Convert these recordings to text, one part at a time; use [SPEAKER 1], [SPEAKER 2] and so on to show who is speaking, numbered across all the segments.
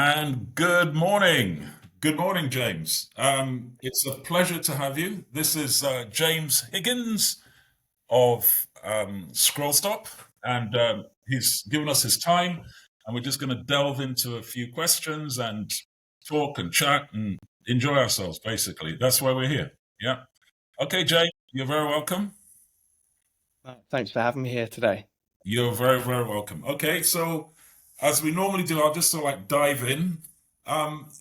[SPEAKER 1] And good morning. Good morning, James. It's a pleasure to have you. This is James Higgins of ScrollStop, and he's given us his time, and we're just going to delve into a few questions and talk and chat and enjoy ourselves, basically. That's why we're here. Yeah. Okay, Jay, you're very welcome.
[SPEAKER 2] Thanks for having me here today.
[SPEAKER 1] You're very, very welcome. Okay, so as we normally do, I'll just sort of like dive in.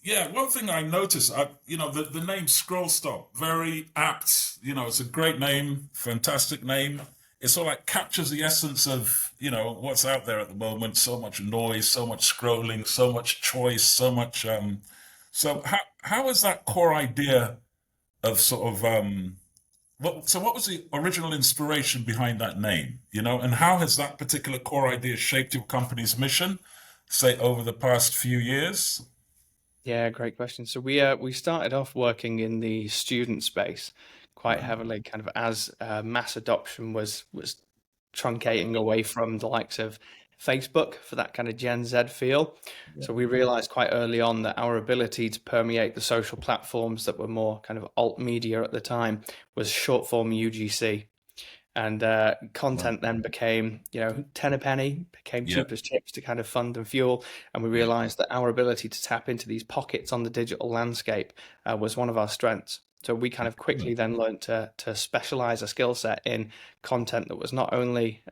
[SPEAKER 1] Yeah, one thing I noticed, the name Scroll Stop, very apt. It's a great name, fantastic name. It sort of like captures the essence of, what's out there at the moment. So much noise, so much scrolling, so much choice, so much. So how is that core idea of sort of what was the original inspiration behind that name, and how has that particular core idea shaped your company's mission, say, over the past few years?
[SPEAKER 2] Yeah, great question. So we started off working in the student space quite
[SPEAKER 1] Right.
[SPEAKER 2] heavily, kind of as mass adoption was truncating away from the likes of Facebook for that kind of Gen Z feel.
[SPEAKER 1] Yeah.
[SPEAKER 2] So we realized quite early on that our ability to permeate the social platforms that were more kind of alt media at the time was short form UGC. And
[SPEAKER 1] Right.
[SPEAKER 2] content then became, 10 a penny, became
[SPEAKER 1] Yeah.
[SPEAKER 2] cheap as chips to kind of fund and fuel. And we
[SPEAKER 1] Yeah.
[SPEAKER 2] realized that our ability to tap into these pockets on the digital landscape was one of our strengths. So we kind of quickly
[SPEAKER 1] Excellent.
[SPEAKER 2] then learned to specialize a skill set in content that was not only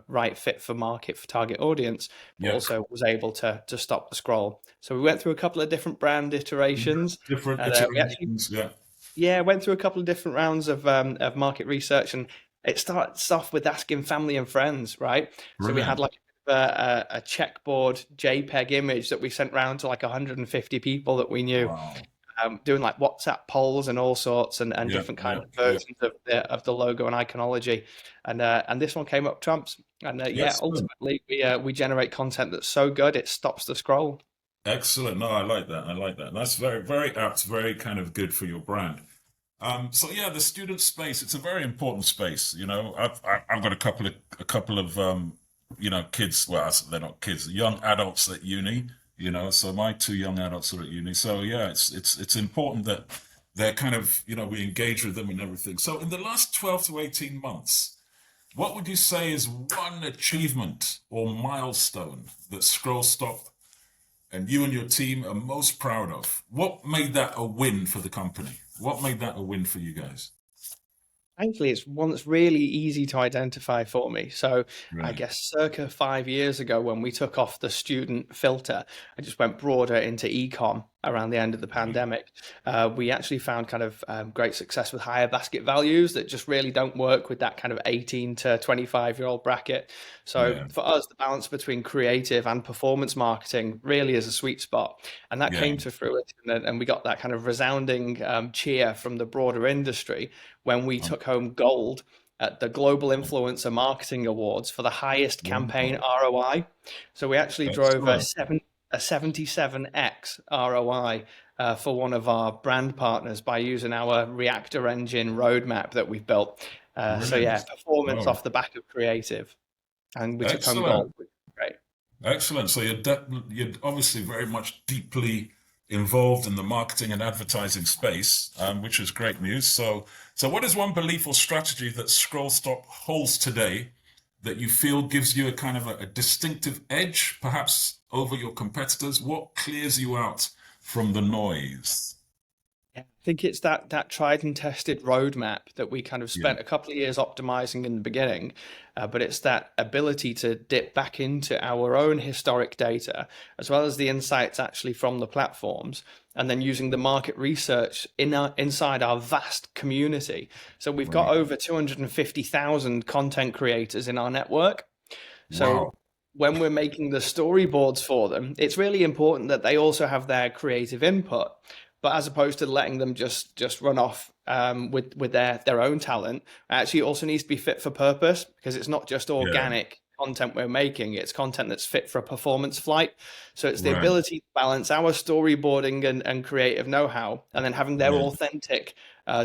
[SPEAKER 2] right fit for market, for target audience, but
[SPEAKER 1] Yeah.
[SPEAKER 2] also was able to stop the scroll. So we went through a couple of different brand iterations,
[SPEAKER 1] Different
[SPEAKER 2] and we actually
[SPEAKER 1] iterations. Yeah.
[SPEAKER 2] yeah, went through a couple of different rounds of market research, and it starts off with asking family and friends, right? So we had
[SPEAKER 1] Brilliant.
[SPEAKER 2] like a checkboard JPEG image that we sent round to like 150 people that we knew,
[SPEAKER 1] Wow.
[SPEAKER 2] doing like WhatsApp polls and all sorts, and
[SPEAKER 1] Yeah.
[SPEAKER 2] different kind
[SPEAKER 1] Yeah.
[SPEAKER 2] of
[SPEAKER 1] Yeah.
[SPEAKER 2] versions of the logo and iconology, and this one came up trumps, and yeah,
[SPEAKER 1] Excellent.
[SPEAKER 2] ultimately we generate content that's so good it stops the scroll.
[SPEAKER 1] Excellent. No, I like that. I like that. That's very, very apt, very kind of good for your brand. So yeah, the student space, it's a very important space. I've got a couple of kids. Well, they're not kids, young adults at uni. So my two young adults are at uni. So yeah, it's important that they're kind of, we engage with them and everything. So in the last 12 to 18 months, what would you say is one achievement or milestone that ScrollStop and you and your team are most proud of? What made that a win for the company? What made that a win for you guys?
[SPEAKER 2] Thankfully, it's one that's really easy to identify for me. So, I
[SPEAKER 1] Right.
[SPEAKER 2] guess circa 5 years ago, when we took off the student filter, I just went broader into ecom around the end of the
[SPEAKER 1] Right.
[SPEAKER 2] pandemic. We actually found kind of great success with higher basket values that just really don't work with that kind of 18 to 25-year-old bracket. So,
[SPEAKER 1] Yeah.
[SPEAKER 2] for us, the balance between creative and performance marketing really is a sweet spot. And that
[SPEAKER 1] Yeah.
[SPEAKER 2] came to fruition, and we got that kind of resounding cheer from the broader industry when we
[SPEAKER 1] Um,
[SPEAKER 2] took home gold at the Global Influencer Marketing Awards for the highest campaign
[SPEAKER 1] wow.
[SPEAKER 2] ROI. So we actually drove
[SPEAKER 1] Excellent.
[SPEAKER 2] a 77x ROI for one of our brand partners by using our reactor engine roadmap that we've built. So
[SPEAKER 1] Brilliant.
[SPEAKER 2] yeah, performance
[SPEAKER 1] Oh,
[SPEAKER 2] off the back of creative, and we took home
[SPEAKER 1] excellent.
[SPEAKER 2] gold, which is great.
[SPEAKER 1] Excellent. So you're obviously very much deeply involved in the marketing and advertising space, which is great news. So what is one belief or strategy that ScrollStop holds today that you feel gives you a kind of a distinctive edge, perhaps over your competitors? What clears you out from the noise?
[SPEAKER 2] Yeah, I think it's that tried and tested roadmap that we kind of
[SPEAKER 1] Yeah.
[SPEAKER 2] spent a couple of years optimizing in the beginning, but it's that ability to dip back into our own historic data, as well as the insights actually from the platforms, and then using the market research inside our vast community. So we've got
[SPEAKER 1] Right.
[SPEAKER 2] over 250,000 content creators in our network. So
[SPEAKER 1] Wow.
[SPEAKER 2] when we're making the storyboards for them, it's really important that they also have their creative input. But as opposed to letting them just run off with their own talent, actually it also needs to be fit for purpose, because it's not just
[SPEAKER 1] Yeah.
[SPEAKER 2] organic content we're making, it's content that's fit for a performance flight. So it's the
[SPEAKER 1] Right.
[SPEAKER 2] ability to balance our storyboarding and creative know-how, and then having their
[SPEAKER 1] Yeah.
[SPEAKER 2] authentic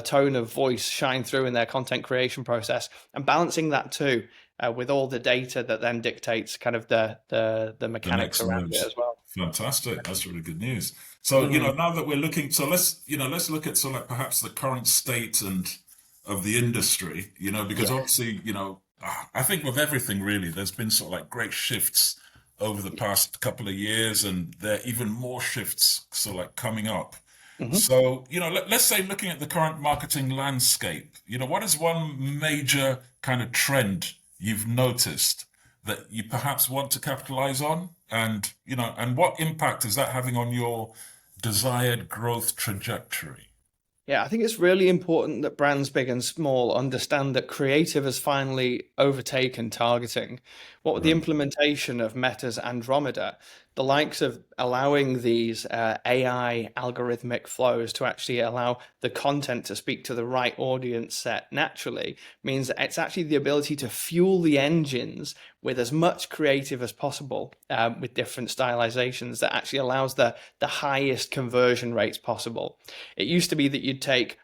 [SPEAKER 2] tone of voice shine through in their content creation process, and balancing that too with all the data that then dictates kind of the
[SPEAKER 1] The
[SPEAKER 2] mechanics
[SPEAKER 1] next
[SPEAKER 2] around it
[SPEAKER 1] moves.
[SPEAKER 2] as well.
[SPEAKER 1] Fantastic. That's really good news. So,
[SPEAKER 2] Mhm.
[SPEAKER 1] now that we're looking, so let's look at sort of like perhaps the current state and of the industry, because
[SPEAKER 2] Yeah.
[SPEAKER 1] obviously, I think with everything really, there's been sort of like great shifts over the past couple of years, and there are even more shifts sort of like coming up.
[SPEAKER 2] Mhm.
[SPEAKER 1] So, let's say looking at the current marketing landscape, what is one major kind of trend you've noticed that you perhaps want to capitalize on? And what impact is that having on your desired growth trajectory?
[SPEAKER 2] Yeah, I think it's really important that brands big and small understand that creative has finally overtaken targeting. What with the
[SPEAKER 1] Right.
[SPEAKER 2] implementation of Meta's Andromeda, the likes of allowing these AI algorithmic flows to actually allow the content to speak to the right audience set naturally means that it's actually the ability to fuel the engines with as much creative as possible with different stylizations that actually allows the highest conversion rates possible. It used to be that you'd take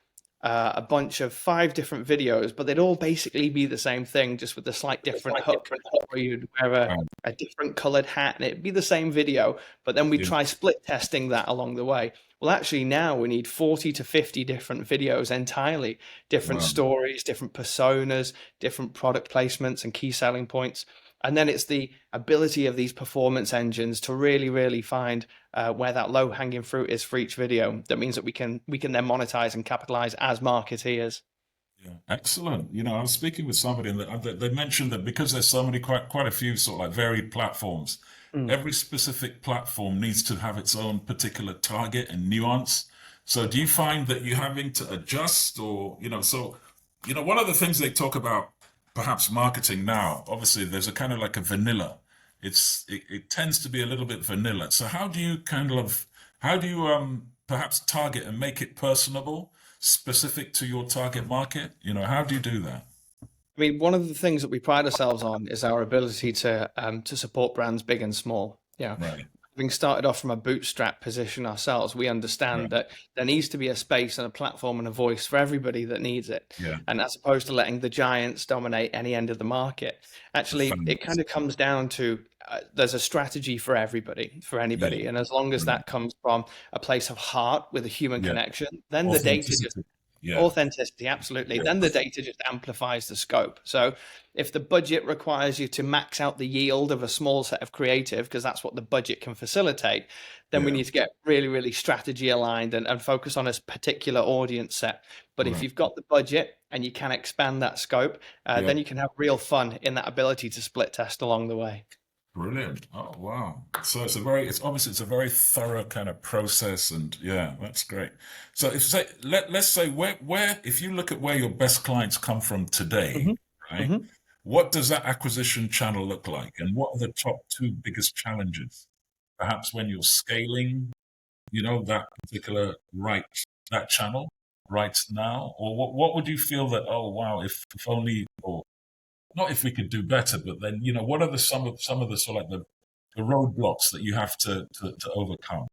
[SPEAKER 2] a bunch of 5 different videos, but they'd all basically be the same thing, just with a slight different hook, or you'd wear
[SPEAKER 1] Um,
[SPEAKER 2] a different colored hat and it'd be the same video, but then we'd
[SPEAKER 1] yeah.
[SPEAKER 2] try split testing that along the way. Well, actually, now we need 40 to 50 different videos entirely, different
[SPEAKER 1] Wow.
[SPEAKER 2] stories, different personas, different product placements, and key selling points. And then it's the ability of these performance engines to really, really find where that low hanging fruit is for each video. That means that we can then monetize and capitalize as marketeers.
[SPEAKER 1] Yeah. Excellent. I was speaking with somebody and they mentioned that because there's so many, quite a few sort of like varied platforms,
[SPEAKER 2] Mm.
[SPEAKER 1] every specific platform needs to have its own particular target and nuance. So do you find that you're having to adjust or, one of the things they talk about perhaps marketing now, obviously there's a kind of like a vanilla. It tends to be a little bit vanilla. So how do you perhaps target and make it personable, specific to your target market? How do you do that?
[SPEAKER 2] I mean, one of the things that we pride ourselves on is our ability to support brands big and small.
[SPEAKER 1] Right.
[SPEAKER 2] Having started off from a bootstrap position ourselves, we understand
[SPEAKER 1] Right.
[SPEAKER 2] that there needs to be a space and a platform and a voice for everybody that needs it.
[SPEAKER 1] Yeah.
[SPEAKER 2] And as opposed to letting the giants dominate any end of the market,
[SPEAKER 1] The
[SPEAKER 2] actually, it kind
[SPEAKER 1] fans.
[SPEAKER 2] of comes down to there's a strategy for everybody, for
[SPEAKER 1] Yeah.
[SPEAKER 2] anybody. And as long as
[SPEAKER 1] Brilliant.
[SPEAKER 2] that comes from a place of heart with a human
[SPEAKER 1] Yeah.
[SPEAKER 2] connection, then the data just
[SPEAKER 1] Authenticity. Yeah.
[SPEAKER 2] authenticity, absolutely.
[SPEAKER 1] Yeah.
[SPEAKER 2] Then the data just amplifies the scope. So if the budget requires you to max out the yield of a small set of creative, because that's what the budget can facilitate, then we
[SPEAKER 1] Yeah.
[SPEAKER 2] need to get really, really strategy aligned and focus on a particular audience set. But if
[SPEAKER 1] Right.
[SPEAKER 2] you've got the budget and you can expand that scope,
[SPEAKER 1] Yeah.
[SPEAKER 2] then you can have real fun in that ability to split test along the way.
[SPEAKER 1] Brilliant. Oh, wow. So it's a very thorough kind of process, and yeah, that's great. So let's say if you look at where your best clients come from today,
[SPEAKER 2] Hmm.
[SPEAKER 1] right?
[SPEAKER 2] Hmm.
[SPEAKER 1] What does that acquisition channel look like? And what are the top two biggest challenges? Perhaps when you're scaling, that particular that channel right now, or what would you feel that, oh wow, if only, or not if we could do better, but then, what are some of the sort of like the roadblocks that you have to overcome?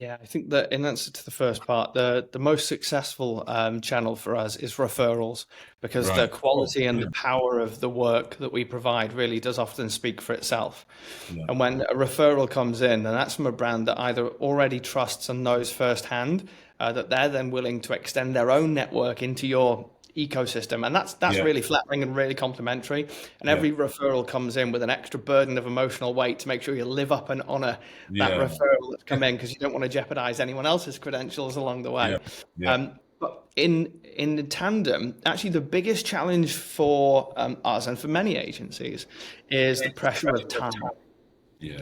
[SPEAKER 2] Yeah, I think that in answer to the first part, the most successful channel for us is referrals because the
[SPEAKER 1] Right. Oh,
[SPEAKER 2] quality and the
[SPEAKER 1] brilliant.
[SPEAKER 2] power of the work that we provide really does often speak for itself.
[SPEAKER 1] Yeah.
[SPEAKER 2] And when a referral comes in, and that's from a brand that either already trusts and knows firsthand, that they're then willing to extend their own network into your ecosystem, and that's
[SPEAKER 1] Yeah.
[SPEAKER 2] really flattering and really complimentary. And
[SPEAKER 1] Yeah.
[SPEAKER 2] every referral comes in with an extra burden of emotional weight to make sure you live up and honor that
[SPEAKER 1] Yeah.
[SPEAKER 2] referral that's come in because you don't want to jeopardize anyone else's credentials along the way.
[SPEAKER 1] Yeah. Yeah.
[SPEAKER 2] But in tandem, actually, the biggest challenge for us and for many agencies is the pressure of time.
[SPEAKER 1] Yeah.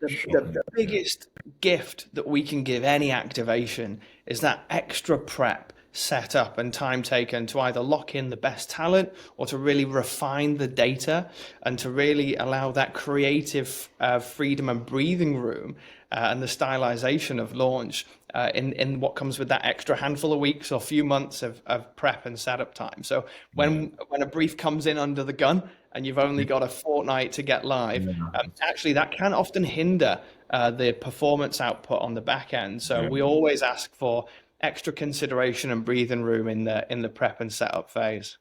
[SPEAKER 2] The
[SPEAKER 1] Shocking. Yeah.
[SPEAKER 2] biggest gift that we can give any activation is that extra prep, setup, and time taken to either lock in the best talent or to really refine the data and to really allow that creative freedom and breathing room and the stylization of launch in what comes with that extra handful of weeks or few months of prep and setup time. So
[SPEAKER 1] Yeah.
[SPEAKER 2] when a brief comes in under the gun and you've only got a fortnight to get live,
[SPEAKER 1] Yeah.
[SPEAKER 2] actually that can often hinder the performance output on the back end. So
[SPEAKER 1] Yeah.
[SPEAKER 2] we always ask for extra consideration and breathing room in the prep and setup phase.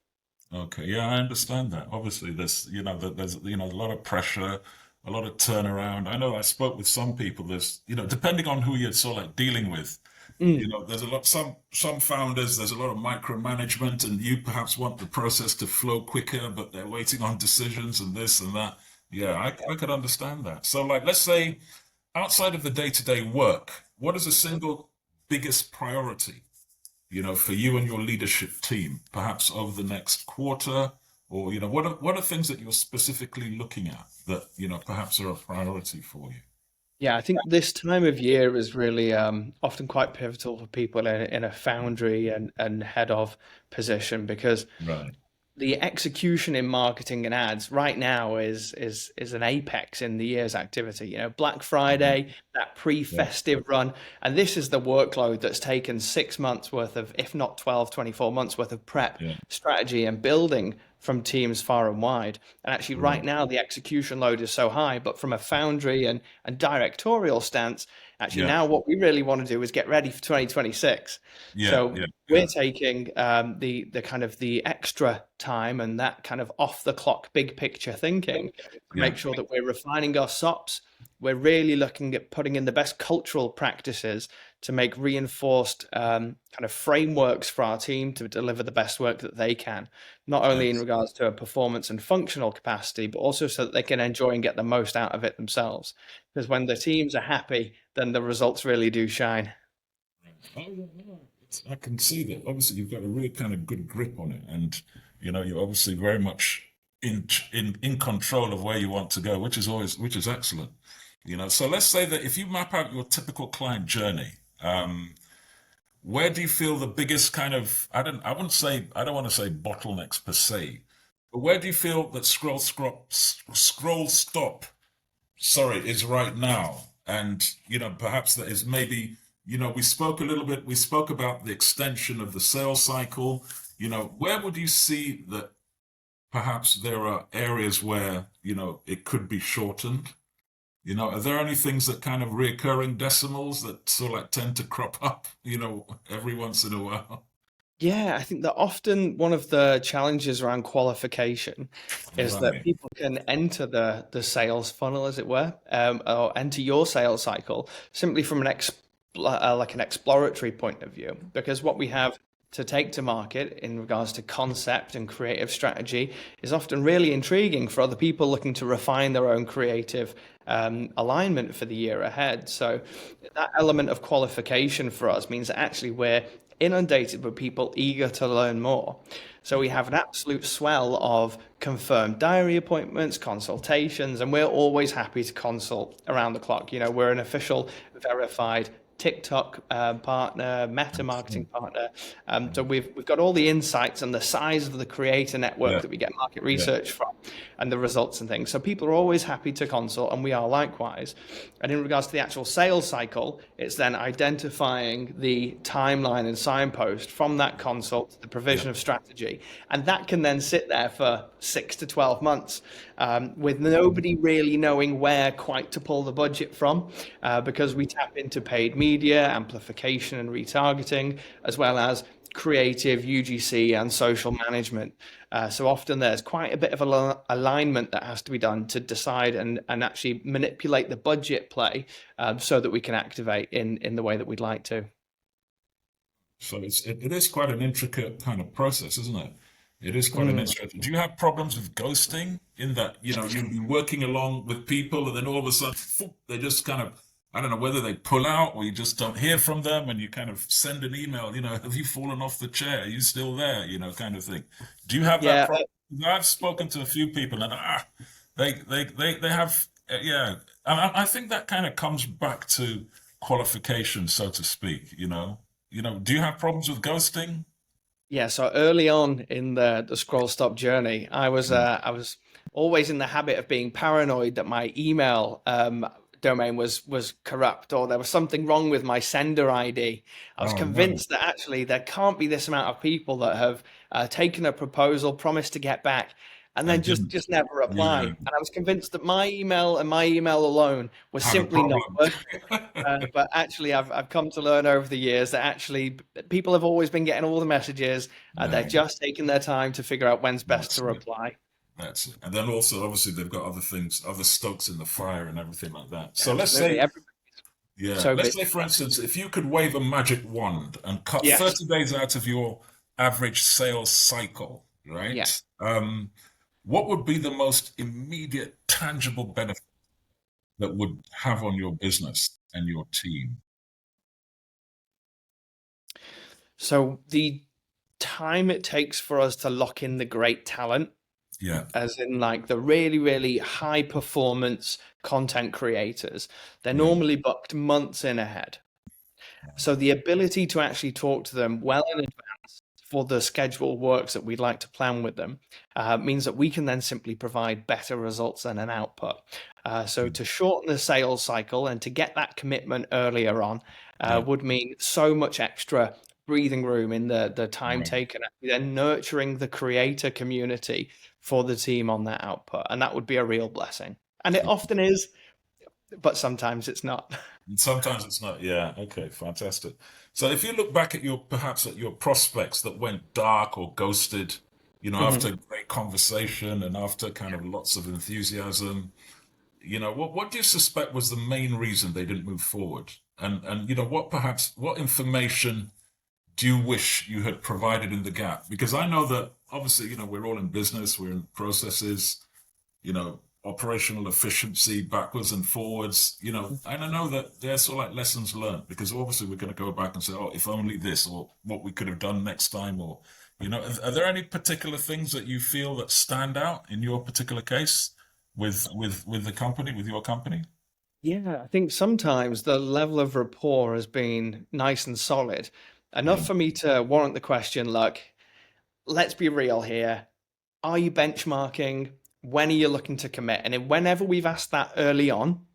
[SPEAKER 1] Okay, yeah, I understand that. Obviously, there's a lot of pressure, a lot of turnaround. I know I spoke with some people. There's depending on who you're sort of like dealing with,
[SPEAKER 2] Mm.
[SPEAKER 1] there's a lot. Some founders, there's a lot of micromanagement, and you perhaps want the process to flow quicker, but they're waiting on decisions and this and that. Yeah, I could understand that. So, like, let's say outside of the day-to-day work, what is the single biggest priority? For you and your leadership team, perhaps over the next quarter, or what are things that you're specifically looking at that perhaps are a priority for you?
[SPEAKER 2] Yeah, I think this time of year is really often quite pivotal for people in a foundry and head of position because
[SPEAKER 1] Right.
[SPEAKER 2] the execution in marketing and ads right now is an apex in the year's activity. Black
[SPEAKER 1] Mhm.
[SPEAKER 2] Friday, that
[SPEAKER 1] Yeah.
[SPEAKER 2] pre-festive run, and this is the workload that's taken 6 months worth of, if not 12, 24 months worth of prep,
[SPEAKER 1] Yeah.
[SPEAKER 2] strategy, and building from teams far and wide. And actually, right
[SPEAKER 1] Right.
[SPEAKER 2] now, the execution load is so high, but from a foundry and directorial stance, actually,
[SPEAKER 1] Yeah.
[SPEAKER 2] now what we really want to do is get ready for 2026.
[SPEAKER 1] Yeah.
[SPEAKER 2] So
[SPEAKER 1] Yeah.
[SPEAKER 2] we're
[SPEAKER 1] Yeah.
[SPEAKER 2] taking the kind of the extra time and that kind of off the clock big picture thinking to
[SPEAKER 1] Yeah.
[SPEAKER 2] make sure that we're refining our SOPs. We're really looking at putting in the best cultural practices to make reinforced kind of frameworks for our team to deliver the best work that they can, not only in
[SPEAKER 1] Ex-
[SPEAKER 2] regards to a performance and functional capacity, but also so that they can enjoy and get the most out of it themselves. Because when the teams are happy, then the results really do shine.
[SPEAKER 1] Oh, yeah, no, I can see that. Obviously, you've got a really kind of good grip on it, and you're obviously very much in control of where you want to go, which is excellent. So let's say that if you map out your typical client journey, where do you feel the biggest kind of I don't want to say bottlenecks per se, but where do you feel that scroll stop sorry is right now? And perhaps that is maybe we spoke about the extension of the sales cycle. Where would you see that perhaps there are areas where it could be shortened? Are there any things that kind of reoccurring decimals that sort of like tend to crop up every once in a while?
[SPEAKER 2] Yeah, I think that often one of the challenges around qualification is that
[SPEAKER 1] Right.
[SPEAKER 2] people can enter the sales funnel, as it were, or enter your sales cycle simply from like an exploratory point of view. Because what we have to take to market in regards to concept and creative strategy is often really intriguing for other people looking to refine their own creative alignment for the year ahead. So that element of qualification for us means that actually we're inundated with people eager to learn more. So we have an absolute swell of confirmed diary appointments, consultations, and we're always happy to consult around the clock. We're an official verified TikTok partner, Meta marketing
[SPEAKER 1] Excellent.
[SPEAKER 2] partner. So we've got all the insights and the size of the creator network
[SPEAKER 1] Yeah.
[SPEAKER 2] that we get market
[SPEAKER 1] Yeah.
[SPEAKER 2] research from, and the results and things. So people are always happy to consult, and we are likewise. And in regards to the actual sales cycle, it's then identifying the timeline and signpost from that consult to the
[SPEAKER 1] Yeah.
[SPEAKER 2] provision of strategy, and that can then sit there for 6 to 12 months with nobody really knowing where quite to pull the budget from, because we tap into paid media, amplification, and retargeting, as well as creative UGC and social management. So often there's quite a bit of alignment that has to be done to decide and actually manipulate the budget play so that we can activate in the way that we'd like to.
[SPEAKER 1] So it is quite an intricate kind of process, isn't it? It is quite an
[SPEAKER 2] Mm.
[SPEAKER 1] intricate. Do you have problems with ghosting in that, you'll be working along with people and then all of a sudden, phoop, they just kind of, I don't know whether they pull out or you just don't hear from them and you kind of send an email, have you fallen off the chair? Are you still there? Kind of thing. Do you have that
[SPEAKER 2] Yeah,
[SPEAKER 1] problem? I've spoken to a few people and they have, yeah. And I think that kind of comes back to qualification, so to speak, do you have problems with ghosting?
[SPEAKER 2] yeah. So early on in the scroll stop journey, I was always in the habit of being paranoid that my email domain was corrupt or there was something wrong with my sender ID. I was
[SPEAKER 1] Oh no.
[SPEAKER 2] convinced that actually there can't be this amount of people that have taken a proposal, promised to get back, and then
[SPEAKER 1] And
[SPEAKER 2] just
[SPEAKER 1] didn't.
[SPEAKER 2] never reply.
[SPEAKER 1] Yeah.
[SPEAKER 2] And I was convinced that my email and my email alone was
[SPEAKER 1] Had a
[SPEAKER 2] simply not
[SPEAKER 1] problem.
[SPEAKER 2] working. But actually, I've come to learn over the years that actually people have always been getting all the messages. They're
[SPEAKER 1] Yeah,
[SPEAKER 2] just taking their time to figure out when's best to
[SPEAKER 1] that's it.
[SPEAKER 2] reply.
[SPEAKER 1] That's it. And then also, obviously, they've got other things, other stokes in the fire and everything like that. So let's
[SPEAKER 2] Absolutely,
[SPEAKER 1] say,
[SPEAKER 2] everybody's
[SPEAKER 1] yeah,
[SPEAKER 2] so
[SPEAKER 1] let's
[SPEAKER 2] busy.
[SPEAKER 1] say, for instance, if you could wave a magic wand and cut
[SPEAKER 2] Yes,
[SPEAKER 1] 30 days out of your average sales cycle,
[SPEAKER 2] yeah.
[SPEAKER 1] right? What would be the most immediate, tangible benefit that would have on your business and your team?
[SPEAKER 2] So the time it takes for us to lock in the great talent,
[SPEAKER 1] Yeah,
[SPEAKER 2] as in like the really, really high performance content creators, they're
[SPEAKER 1] yeah,
[SPEAKER 2] normally booked months in ahead. So the ability to actually talk to them well in advance for the scheduled works that we'd like to plan with them means that we can then simply provide better results and an output. So to shorten the sales cycle and to get that commitment earlier on
[SPEAKER 1] yeah,
[SPEAKER 2] would mean so much extra breathing room in the time
[SPEAKER 1] right.
[SPEAKER 2] taken, then nurturing the creator community for the team on that output. And that would be a real blessing. And it often is, but sometimes it's not.
[SPEAKER 1] And sometimes it's not. Yeah. Okay. Fantastic. So if you look back at your perhaps at your prospects that went dark or ghosted,
[SPEAKER 2] Mhm.
[SPEAKER 1] after great conversation and after kind of lots of enthusiasm, what do you suspect was the main reason they didn't move forward? And what information do you wish you had provided in the gap? Because I know that obviously, we're all in business, we're in processes, operational efficiency backwards and forwards, and I know that there's sort of like lessons learned because obviously we're going to go back and say, oh, if only this or what we could have done next time or, are there any particular things that you feel that stand out in your particular case with the company, with your company?
[SPEAKER 2] Yeah, I think sometimes the level of rapport has been nice and solid,
[SPEAKER 1] Yeah,
[SPEAKER 2] enough for me to warrant the question, look, let's be real here. Are you benchmarking? When are you looking to commit? And whenever we've asked that early on,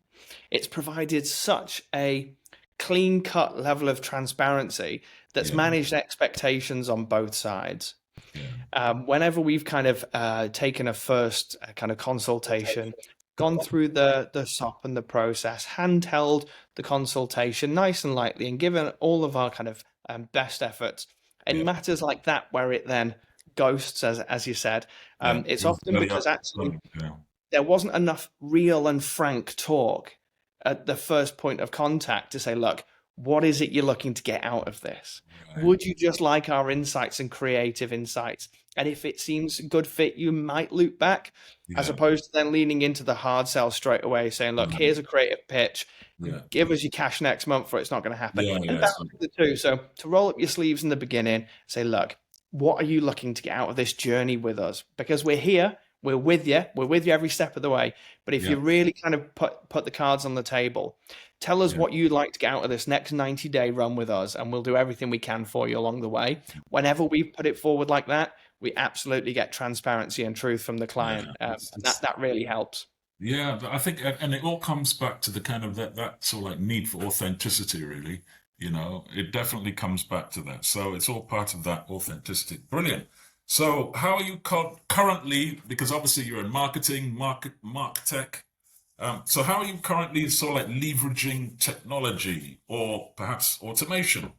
[SPEAKER 2] it's provided such a clean cut level of transparency that's
[SPEAKER 1] yeah,
[SPEAKER 2] managed expectations on both sides.
[SPEAKER 1] yeah,
[SPEAKER 2] Whenever we've kind of taken a first kind of consultation, gone through the SOP and the process, handheld the consultation nice and lightly, and given all of our kind of best efforts, in
[SPEAKER 1] yeah,
[SPEAKER 2] matters like that where it then ghosts, as you said,
[SPEAKER 1] yeah.
[SPEAKER 2] it's often
[SPEAKER 1] Early
[SPEAKER 2] because
[SPEAKER 1] up,
[SPEAKER 2] actually
[SPEAKER 1] yeah,
[SPEAKER 2] there wasn't enough real and frank talk at the first point of contact to say, look, what is it you're looking to get out of this?
[SPEAKER 1] right,
[SPEAKER 2] Would you just like our insights and creative insights? And if it seems a good fit, you might loop back, as
[SPEAKER 1] yeah,
[SPEAKER 2] opposed to then leaning into the hard sell straight away, saying, look,
[SPEAKER 1] right,
[SPEAKER 2] here's a creative pitch.
[SPEAKER 1] yeah,
[SPEAKER 2] Give us your cash next month or it's not going to happen.
[SPEAKER 1] yeah,
[SPEAKER 2] And
[SPEAKER 1] yeah.
[SPEAKER 2] balance
[SPEAKER 1] So,
[SPEAKER 2] the two. So to roll up your sleeves in the beginning, say, look, what are you looking to get out of this journey with us? Because we're here, we're with you every step of the way. But if
[SPEAKER 1] yeah,
[SPEAKER 2] you really kind of put the cards on the table, tell us
[SPEAKER 1] yeah,
[SPEAKER 2] what you'd like to get out of this next 90-day run with us, and we'll do everything we can for you along the way. Whenever we put it forward like that, we absolutely get transparency and truth from the
[SPEAKER 1] yeah.
[SPEAKER 2] client,
[SPEAKER 1] It's,
[SPEAKER 2] and
[SPEAKER 1] it's
[SPEAKER 2] that really helps.
[SPEAKER 1] Yeah, but I think, and it all comes back to the kind of that sort of like need for authenticity, really. It definitely comes back to that. So it's all part of that authenticity. Brilliant. So how are you currently, because obviously you're in marketing, mark tech. So how are you currently sort of like leveraging technology or perhaps automation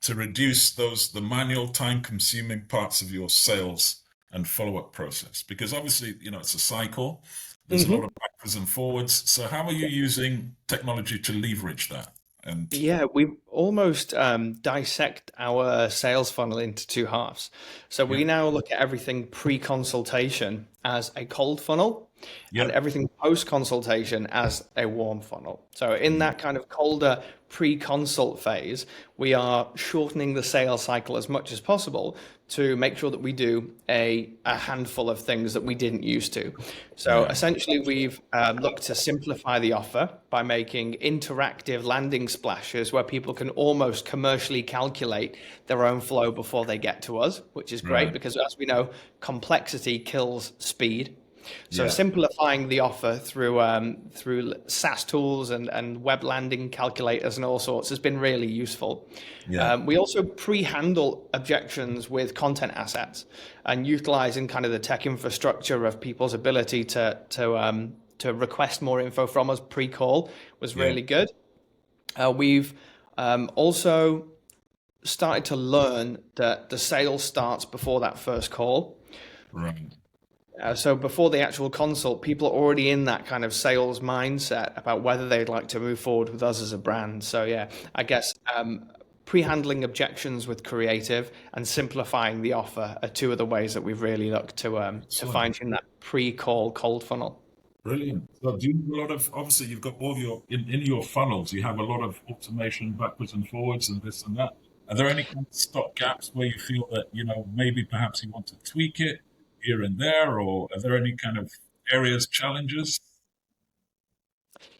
[SPEAKER 1] to reduce the manual time consuming parts of your sales and follow-up process? Because obviously, it's a cycle. There's a lot
[SPEAKER 2] Mhm.
[SPEAKER 1] of backwards and forwards. So how are you using technology to leverage that? And
[SPEAKER 2] Yeah, we almost dissect our sales funnel into two halves. So
[SPEAKER 1] yeah,
[SPEAKER 2] we now look at everything pre-consultation as a cold funnel and
[SPEAKER 1] yeah,
[SPEAKER 2] everything post-consultation as a warm funnel. So in
[SPEAKER 1] yeah,
[SPEAKER 2] that kind of colder pre-consult phase, we are shortening the sales cycle as much as possible to make sure that we do a handful of things that we didn't used to. So
[SPEAKER 1] yeah,
[SPEAKER 2] essentially, we've looked to simplify the offer by making interactive landing splashes where people can almost commercially calculate their own flow before they get to us, which is great
[SPEAKER 1] right,
[SPEAKER 2] because, as we know, complexity kills speed. So
[SPEAKER 1] Yeah.
[SPEAKER 2] simplifying the offer through SaaS tools and web landing calculators and all sorts has been really useful.
[SPEAKER 1] Yeah.
[SPEAKER 2] We also pre-handle objections with content assets and utilizing kind of the tech infrastructure of people's ability to request more info from us pre-call was
[SPEAKER 1] Yeah.
[SPEAKER 2] really good. We've also started to learn that the sale starts before that first call.
[SPEAKER 1] Right.
[SPEAKER 2] So before the actual consult, people are already in that kind of sales mindset about whether they'd like to move forward with us as a brand. So yeah, I guess pre-handling objections with creative and simplifying the offer are two of the ways that we've really looked to
[SPEAKER 1] Excellent.
[SPEAKER 2] fine-tune that pre-call cold funnel.
[SPEAKER 1] Brilliant. So do you do a lot of, obviously you've got all your, in your funnels, you have a lot of automation backwards and forwards and this and that. Are there any kind of stop gaps where you feel that, maybe perhaps you want to tweak it here and there, or are there any kind of areas, challenges?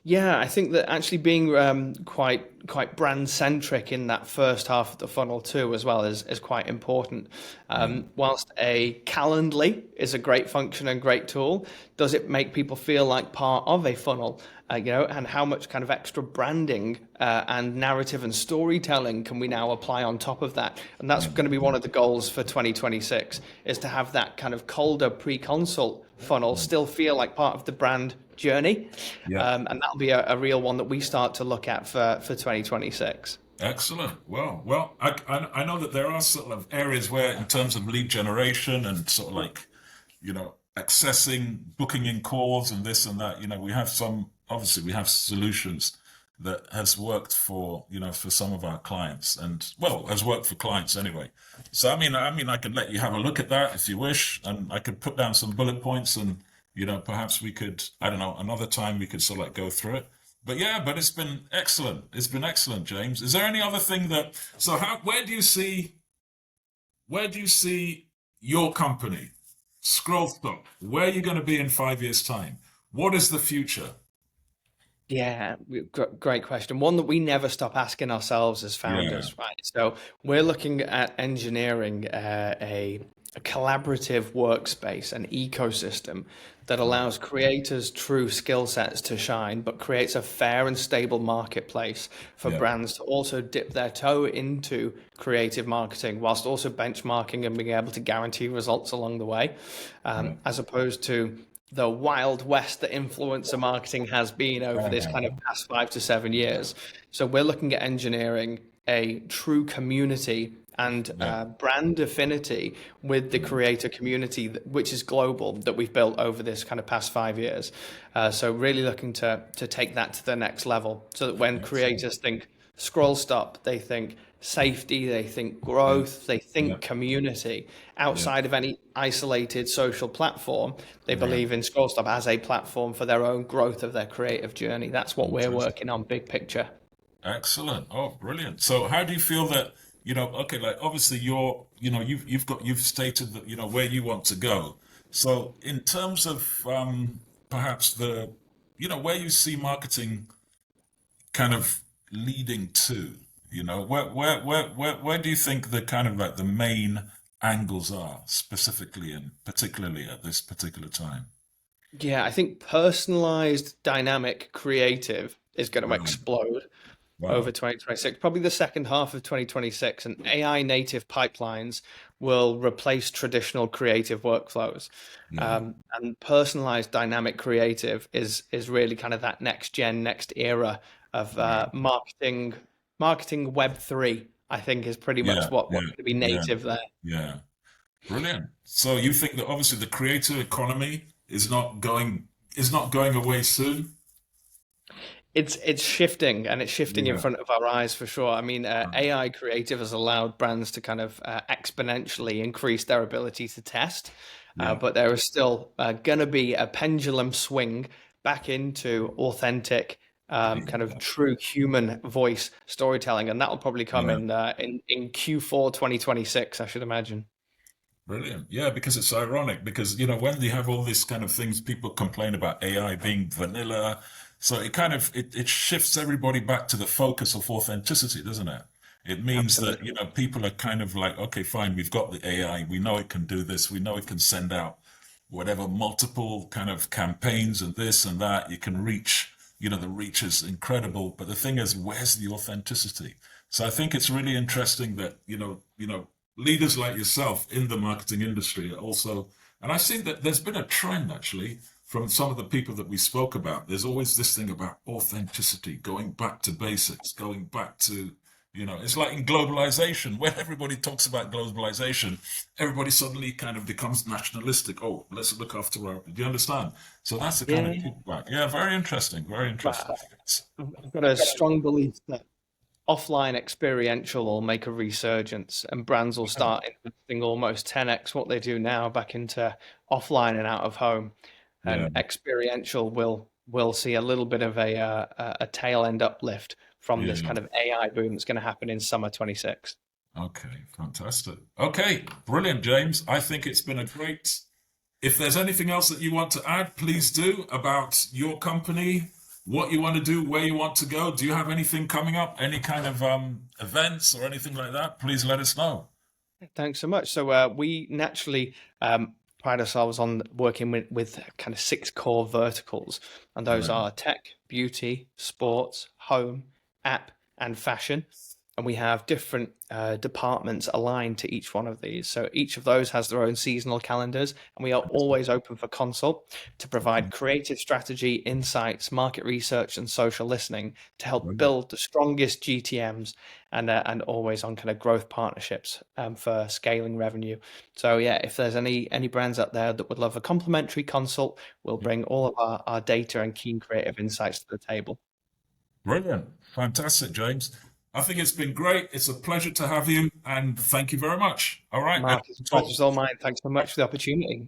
[SPEAKER 2] Yeah, I think that actually being quite brand centric in that first half of the funnel too, as well, is quite important.
[SPEAKER 1] Yeah.
[SPEAKER 2] Whilst a Calendly is a great function and great tool, does it make people feel like part of a funnel? And how much kind of extra branding and narrative and storytelling can we now apply on top of that? And that's
[SPEAKER 1] Yeah.
[SPEAKER 2] going to be one of the goals for 2026, is to have that kind of colder pre-consult funnel still feel like part of the brand journey.
[SPEAKER 1] Yeah.
[SPEAKER 2] And that'll be a real one that we start to look at for 2026.
[SPEAKER 1] Excellent. Well, I know that there are sort of areas where, in terms of lead generation and sort of like, accessing, booking in calls and this and that, obviously we have solutions that has worked for some of our clients and, well, has worked for clients anyway. So, I can let you have a look at that if you wish, and I could put down some bullet points and, perhaps we could, I don't know, another time we could sort of like go through it. But yeah, but it's been excellent. It's been excellent, James. Is there any other thing where do you see your company, ScrollStop? Where are you going to be in 5 years' time? What is the future?
[SPEAKER 2] Yeah, great question. One that we never stop asking ourselves as
[SPEAKER 1] Yeah,
[SPEAKER 2] founders, right? So we're looking at engineering a collaborative workspace, an ecosystem that
[SPEAKER 1] right.
[SPEAKER 2] allows creators' true skill sets to shine, but creates a fair and stable marketplace for
[SPEAKER 1] Yeah,
[SPEAKER 2] brands to also dip their toe into creative marketing, whilst also benchmarking and being able to guarantee results along the way,
[SPEAKER 1] yeah.
[SPEAKER 2] as opposed to the wild west that influencer marketing has been over this kind of past 5 to 7 years. So we're looking at engineering a true community and
[SPEAKER 1] Yeah,
[SPEAKER 2] brand affinity with the creator community, which is global, that we've built over this kind of past 5 years. So really looking to take that to the next level, so that when
[SPEAKER 1] excellent.
[SPEAKER 2] creators think scroll stop, they think safety, they think
[SPEAKER 1] Yeah,
[SPEAKER 2] growth, they
[SPEAKER 1] yeah,
[SPEAKER 2] think community.
[SPEAKER 1] yeah.
[SPEAKER 2] Outside of any isolated social platform, they
[SPEAKER 1] Right.
[SPEAKER 2] believe in ScrollStop as a platform for their own growth of their creative journey. That's what we're
[SPEAKER 1] Fantastic.
[SPEAKER 2] working on, big picture.
[SPEAKER 1] Excellent. Oh, brilliant. So how do you feel that, okay, like obviously you've stated that, where you want to go. So in terms of perhaps where you see marketing kind of leading to, where do you think the kind of like the main angles are specifically and particularly at this particular time?
[SPEAKER 2] Yeah, I think personalized, dynamic, creative is going to
[SPEAKER 1] Right.
[SPEAKER 2] explode over
[SPEAKER 1] Wow.
[SPEAKER 2] 2026, probably the second half of 2026, and AI native pipelines will replace traditional creative workflows.
[SPEAKER 1] Yeah.
[SPEAKER 2] And personalized dynamic creative is really kind of that next gen, next era of
[SPEAKER 1] Right.
[SPEAKER 2] marketing Web3, I think, is pretty much
[SPEAKER 1] Yeah.
[SPEAKER 2] what's
[SPEAKER 1] Yeah.
[SPEAKER 2] going to be
[SPEAKER 1] Yeah.
[SPEAKER 2] native there.
[SPEAKER 1] Yeah. Brilliant. So you think that obviously the creator economy is not going away soon?
[SPEAKER 2] It's shifting, and it's shifting in
[SPEAKER 1] Yeah.
[SPEAKER 2] front of our eyes for sure. I mean,
[SPEAKER 1] Right.
[SPEAKER 2] AI creative has allowed brands to kind of exponentially increase their ability to test,
[SPEAKER 1] Yeah.
[SPEAKER 2] but there is still going to be a pendulum swing back into authentic, kind of true human voice storytelling, and that will probably come
[SPEAKER 1] Yeah.
[SPEAKER 2] in Q4 2026, I should imagine.
[SPEAKER 1] Brilliant. Yeah, because it's ironic because when you have all these kind of things, people complain about AI being vanilla. So it kind of it shifts everybody back to the focus of authenticity, doesn't it? It means that,
[SPEAKER 2] Absolutely.
[SPEAKER 1] people are kind of like, okay, fine, we've got the AI, we know it can do this, we know it can send out whatever, multiple kind of campaigns and this and that. You can reach, the reach is incredible. But the thing is, where's the authenticity? So I think it's really interesting that, leaders like yourself in the marketing industry are also, and I've seen that there's been a trend actually from some of the people that we spoke about. There's always this thing about authenticity, going back to basics, going back to, it's like in globalization, when everybody talks about globalization, everybody suddenly kind of becomes nationalistic. Oh, let's look after our, do you understand? So that's the kind of
[SPEAKER 2] Yeah,
[SPEAKER 1] kickback. Yeah, very interesting, very
[SPEAKER 2] but
[SPEAKER 1] interesting.
[SPEAKER 2] I've got a strong belief that offline experiential will make a resurgence and brands will start investing almost 10x what they do now back into offline and out of home.
[SPEAKER 1] Yeah,
[SPEAKER 2] And experiential will see a little bit of a tail end uplift from this
[SPEAKER 1] yeah.
[SPEAKER 2] kind of AI boom that's going to happen in summer 26.
[SPEAKER 1] Okay, fantastic. Okay, brilliant, James. I think it's been a great. If there's anything else that you want to add, please do about your company, what you want to do, where you want to go. Do you have anything coming up? Any kind of events or anything like that? Please let us know.
[SPEAKER 2] Thanks so much. So we naturally pride ourselves on working with kind of 6 core verticals, and those
[SPEAKER 1] Right.
[SPEAKER 2] are tech, beauty, sports, home, app, and fashion. And we have different departments aligned to each one of these. So each of those has their own seasonal calendars, and we are always open for consult to provide creative strategy, insights, market research, and social listening to help
[SPEAKER 1] Brilliant.
[SPEAKER 2] build the strongest GTMs and always on kind of growth partnerships for scaling revenue. So yeah, if there's any brands out there that would love a complimentary consult, we'll bring all of our data and keen creative insights to the table.
[SPEAKER 1] Brilliant. Fantastic, James. I think it's been great. It's a pleasure to have you, and thank you very much. All right, and
[SPEAKER 2] Mark, it's a
[SPEAKER 1] talk.
[SPEAKER 2] pleasure all mine. Thanks so much for the opportunity.